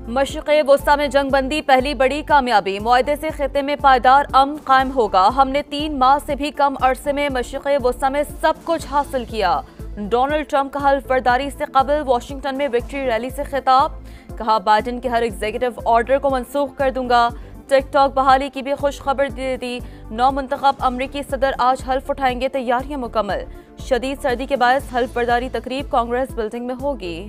मशरिक़ वस्ता में जंगबंदी पहली बड़ी कामयाबी। मुआहदे से खिते में पायदार अमन कायम होगा। हमने 3 माह से भी कम अरसे में मशरिक़ वस्ता में सब कुछ हासिल किया। डोनाल्ड ट्रंप का हल्फ बर्दारी से कबल वाशिंगटन में विक्ट्री रैली से खिताब। कहा, बाइडेन के हर एग्जीक्यूटिव ऑर्डर को मनसूख कर दूंगा। टिकटॉक बहाली की भी खुश खबर दे दी। नौ मुंतखब अमरीकी सदर आज हल्फ उठाएंगे, तैयारियां मुकम्मल। शदीद सर्दी के बायस हल्फ बर्दारी तकरीब कांग्रेस बिल्डिंग में होगी।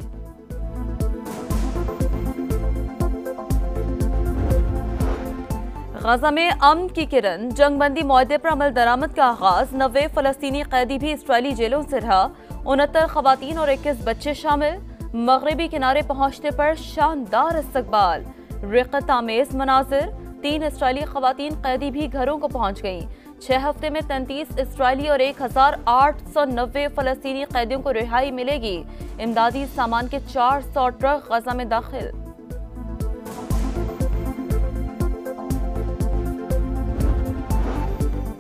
गजा में अमन की किरण, जंगबंदी मुआहदे पर अमल दरामद का आगाज। 90 फलस्तीनी कैदी भी इसराइली जेलों से रहा। 69 खवातीन और 21 बच्चे शामिल। मगरबी किनारे पहुंचने पर शानदार इस्तकबाल। रिक़त आमेज मनाजिर। 3 इसराइली खवातीन कैदी भी घरों को पहुंच गईं। 6 हफ्ते में 33 इसराइली और 1890 फलस्तीनी कैदियों को रिहाई मिलेगी। इमदादी सामान के 400 ट्रक गजा में दाखिल।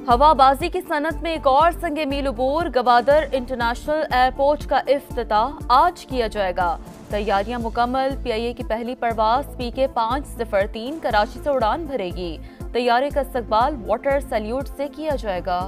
हवाबाजी की सनत में एक और संगे मील उबूर। गवादर इंटरनेशनल एयरपोर्ट का इफ्तिताह आज किया जाएगा। तैयारियां मुकम्मल। PIA की पहली परवाज PK 503 कराची से उड़ान भरेगी। तैयारे का इस्तकबाल वाटर सैल्यूट से किया जाएगा।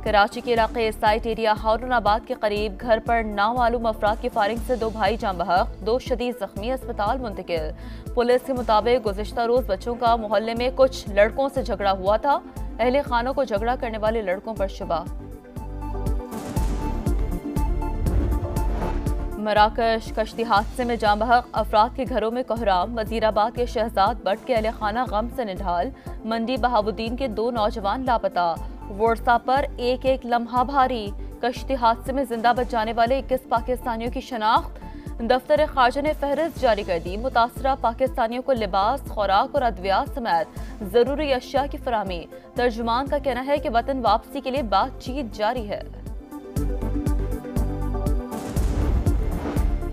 कराची के इलाके साइट एरिया हारूनाबाद के करीब घर पर नामालूम अफराद की फायरिंग से 2 भाई जान बहक, 2 शदीद जख्मी अस्पताल मुंतकिल। पुलिस के मुताबिक गुज़िश्ता रोज बच्चों का मोहल्ले में कुछ लड़कों से झगड़ा हुआ था। अहले खानों को झगड़ा करने वाले लड़कों पर शुबा। मराकश कश्ती हादसे में जान बहक अफराद के घरों में कोहराम। वजीराबाद के शहजाद बट के अहले खाना गम से निढाल। मंडी बहाबुद्दीन के 2 नौजवान लापता। व्हाट्सएप पर एक लम्हा भारी। कश्ती हादसे में जिंदा बच जाने वाले 21 पाकिस्तानियों की शनाख्त। दफ्तर खारजा ने फहरिस्त जारी कर दी। मुतासरा पाकिस्तानियों को लिबास, खुराक और अद्वियात समेत जरूरी अशिया की फराहमी। तर्जुमान का कहना है कि वतन वापसी के लिए बातचीत जारी है।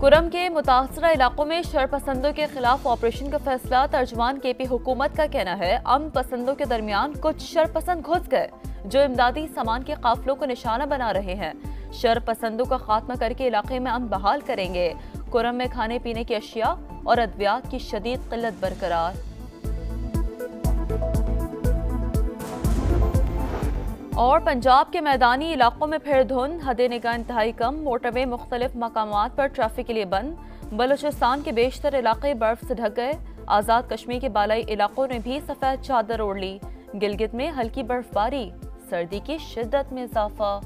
कुरम के मुतासरा इलाकों में शरपसंदों के खिलाफ ऑपरेशन का फैसला। तर्जुमान KP हुकूमत का कहना है, अमन पसंदों के दरमियान कुछ शरपसंद घुस गए जो इमदादी सामान के काफिलों को निशाना बना रहे हैं। शरपसंदों का खात्मा करके इलाके में अमन बहाल करेंगे। कुरम में खाने पीने की अशिया और अद्वियात की शदीद किल्लत बरकरार। और पंजाब के मैदानी इलाकों में फिर धुंध। हदे निगाह इंतहाई कम। मोटरवे मुख्तलिफ मकामात पर ट्रैफिक के लिए बंद। बलूचिस्तान के बेशतर इलाके बर्फ से ढक गए। आज़ाद कश्मीर के बालाई इलाकों ने भी सफेद चादर ओढ़ ली। गिलगित में हल्की बर्फबारी। सर्दी की शिद्दत में इजाफा।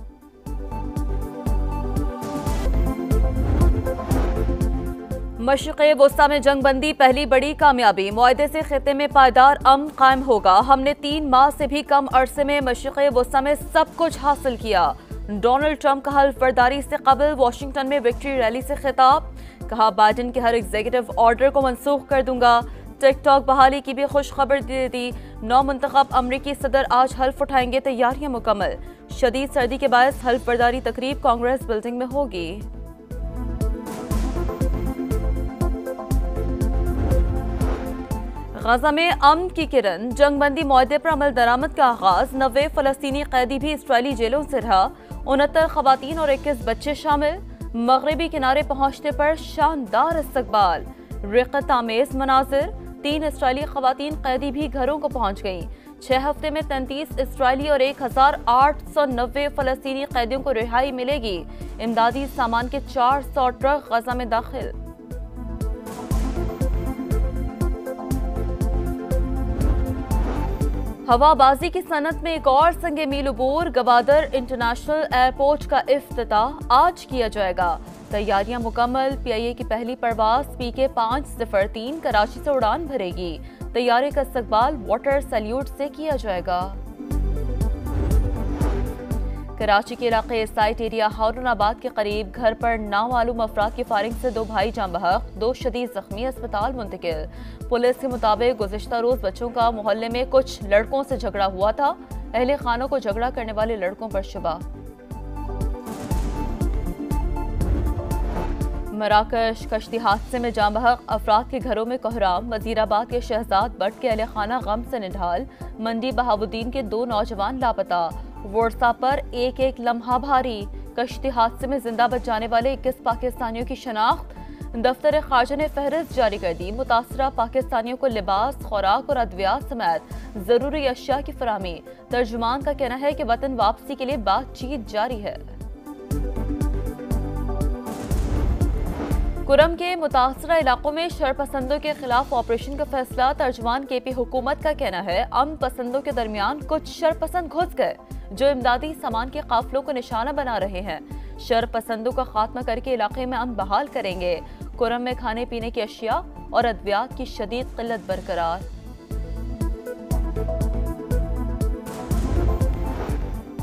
मशरिक़ वस्ता में जंगबंदी पहली बड़ी कामयाबी। मुआहदे से खिते में पायदार अमन कायम होगा। हमने 3 माह से भी कम अरसे में मशरिक़ वस्ता में सब कुछ हासिल किया। डोनाल्ड ट्रंप का हल्फ बर्दारी से कबल वाशिंगटन में विक्ट्री रैली से खिताब। कहा, बाइडेन के हर एग्जीक्यूटिव ऑर्डर को मनसूख कर दूंगा। टिकटॉक बहाली की भी खुश खबर दे दी। 9 मुंतखब अमरीकी सदर आज हल्फ उठाएंगे, तैयारियां मुकम्मल। शदीद सर्दी के बायस हल्फ बर्दारी तकरीब कांग्रेस बिल्डिंग में होगी। गजा में अमन की किरण, जंगबंदी मुआहदे पर अमल दरामद का आगाज। 90 फलस्तीनी कैदी भी इसराइली जेलों से रहा। 69 खवातीन और 21 बच्चे शामिल। मगरबी किनारे पहुंचने पर शानदार इस्तकबाल। रिक़त आमेज मनाजिर। 3 इसराइली खवातीन कैदी भी घरों को पहुंच गईं। 6 हफ्ते में 33 इसराइली और 1890 फलस्तीनी कैदियों को रिहाई मिलेगी। इमदादी सामान के 400 ट्रक गजा में दाखिल। हवाबाजी की सनत में एक और संगे मील उबूर। गवादर इंटरनेशनल एयरपोर्ट का इफ्तिताह आज किया जाएगा। तैयारियां मुकम्मल। PIA की पहली परवाज PK 503 कराची से उड़ान भरेगी। तैयारे का इस्तकबाल वाटर सैल्यूट से किया जाएगा। कराची के इलाके साइट एरिया हारूनाबाद के करीब घर पर नामालूम अफराद की फायरिंग से 2 भाई जान बहक, 2 शदीद जख्मी अस्पताल मुंतकिल। पुलिस के मुताबिक गुज़िश्ता रोज बच्चों का मोहल्ले में कुछ लड़कों से झगड़ा हुआ था। अहले खानों को झगड़ा करने वाले लड़कों पर शुबा। मराकश कश्ती हादसे में जान बहक अफराद के घरों में कोहराम। वजीराबाद के शहजाद बट के अहले खाना गम से निढाल। मंडी बहाबुद्दीन के 2 नौजवान लापता। व्हाट्सएप पर एक लम्हा भारी। कश्ती हादसे में जिंदा बच जाने वाले 21 पाकिस्तानियों की शनाख्त। दफ्तर खारजा ने फहरिस्त जारी कर दी। मुतासरा पाकिस्तानियों को लिबास, खुराक और अद्वियात समेत जरूरी अशिया की फराहमी। तर्जुमान का कहना है कि वतन वापसी के लिए बातचीत जारी है। कुरम के मुतासरा इलाकों में शरपसंदों के खिलाफ ऑपरेशन का फैसला। तर्जुमान केपी हुकूमत का कहना है अमन पसंदों के दरमियान कुछ शरपसंद घुस गए जो इमदादी सामान के काफिलों को निशाना बना रहे हैं। शरपसंदों का खात्मा करके इलाके में अमन बहाल करेंगे। कुरम में खाने पीने की अशिया और अद्वियात की शदीद किल्लत बरकरार।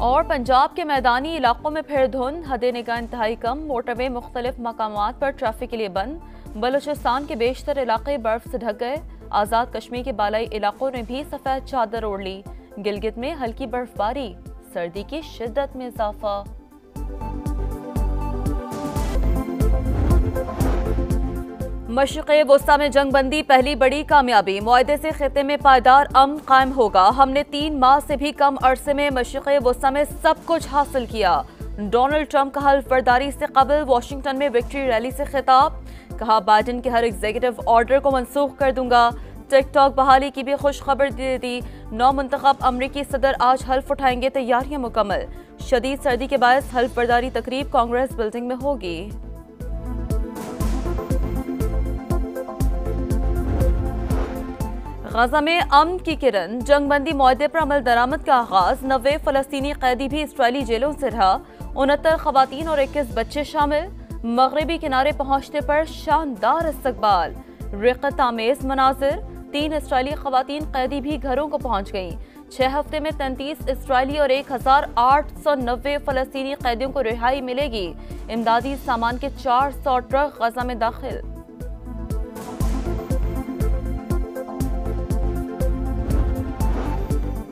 और पंजाब के मैदानी इलाकों में फिर धुंध, हद निगाह इंतहाई कम। मोटरवे मुख्तलिफ मकामात पर ट्रैफिक के लिए बंद। बलूचिस्तान के बेशतर इलाके बर्फ से ढक गए। आज़ाद कश्मीर के बालाई इलाकों ने भी सफेद चादर ओढ़ ली। गिलगित में हल्की बर्फबारी, सर्दी की शिद्दत में इजाफा। मशरिक़ वस्ता में जंगबंदी पहली बड़ी कामयाबी। मुआहदे से खिते में पायदार अमन कायम होगा। हमने 3 माह से भी कम अरसे में मशरिक़ वस्ता में सब कुछ हासिल किया। डोनाल्ड ट्रंप का हल्फ बर्दारी से कबल वाशिंगटन में विक्ट्री रैली से खिताब। कहा बाइडेन के हर एग्जीक्यूटिव ऑर्डर को मनसूख कर दूंगा। टिकटॉक बहाली की भी खुश खबर दे दी। नौ मुंतखब अमरीकी सदर आज हल्फ उठाएंगे, तैयारियां मुकम्मल। शदीद सर्दी के बायस हल्फ बर्दारी तकरीब कांग्रेस बिल्डिंग में होगी। गाजा में अमन की किरण, जंगबंदी मुआहदे पर अमल दरामद का आगाज। 90 फलस्तीनी कैदी भी इसराइली जेलों से रहा। 69 खवातीन और 21 बच्चे शामिल। मगरबी किनारे पहुंचने पर शानदार इस्तकबाल, रिक़त आमेज मनाजिर। 3 इसराइली खवातीन कैदी भी घरों को पहुंच गईं। 6 हफ्ते में 33 इसराइली और 1890 फलस्तीनी कैदियों को रिहाई मिलेगी। इमदादी सामान के 400 ट्रक गाजा में दाखिल।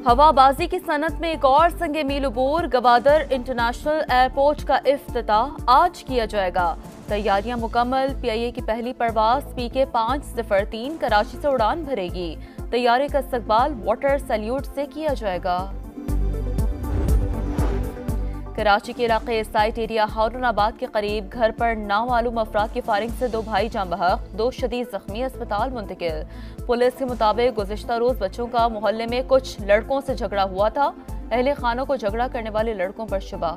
हवाबाजी की सनत में एक और संगे मील उबूर। गवादर इंटरनेशनल एयरपोर्ट का इफ्तिताह आज किया जाएगा। तैयारियां मुकम्मल। PIA की पहली परवाज PK 503 कराची से उड़ान भरेगी। तैयारे का इस्तकबाल वाटर सैल्यूट से किया जाएगा। कराची के इलाके साइट एरिया हारूनाबाद के करीब घर पर नामालूम अफराद की फायरिंग से 2 भाई जान बहक, 2 शदीद जख्मी अस्पताल मुंतकिल। पुलिस के मुताबिक गुज़िश्ता रोज बच्चों का मोहल्ले में कुछ लड़कों से झगड़ा हुआ था। अहले खानों को झगड़ा करने वाले लड़कों पर शुबा।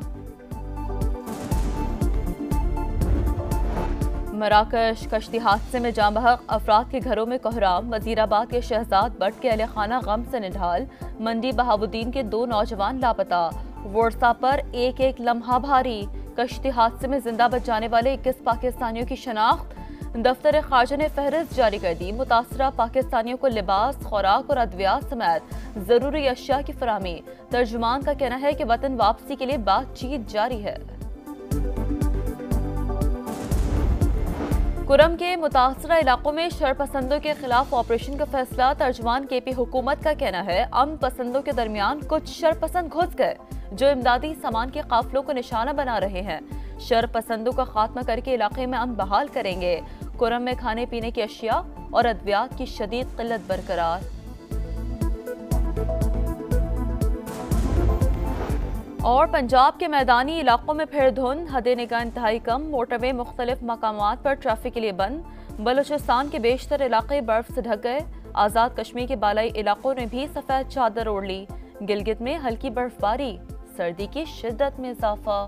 मराकश कश्ती हादसे में जान बहक अफराद के घरों में कोहराम। वजीराबाद के शहजाद बट के अहले खाना गम से निढाल। मंडी बहाबुद्दीन के 2 नौजवान लापता। व्हाट्सएप पर एक लम्हा भारी। कश्ती हादसे में जिंदा बच जाने वाले 21 पाकिस्तानियों की शनाख्त। दफ्तर खारजा ने फहरिस्त जारी कर दी। मुतासरा पाकिस्तानियों को लिबास, खुराक और अद्वियात समेत जरूरी अशिया की फराहमी। तर्जुमान का कहना है कि वतन वापसी के लिए बातचीत जारी है। कुरम के मुतासरा इलाकों में शरपसंदों के खिलाफ ऑपरेशन का फैसला। तर्जुमान केपी हुकूमत का कहना है अमन पसंदों के दरमियान कुछ शरपसंद घुस गए जो इमदादी सामान के काफिलों को निशाना बना रहे हैं। शरपसंदों का खात्मा करके इलाके में अमन बहाल करेंगे। कुरम में खाने पीने की अशिया और अद्वियात की शदीद किल्लत बरकरार। और पंजाब के मैदानी इलाकों में फिर धुंध, हद निगाह इंतहाई कम। मोटरवे मुख्तलिफ मकामात पर ट्रैफिक के लिए बंद। बलूचिस्तान के बेशतर इलाके बर्फ से ढक गए। आज़ाद कश्मीर के बालाई इलाकों ने भी सफेद चादर ओढ़ ली। गिलगित में हल्की बर्फबारी, सर्दी की शिद्दत में इजाफा।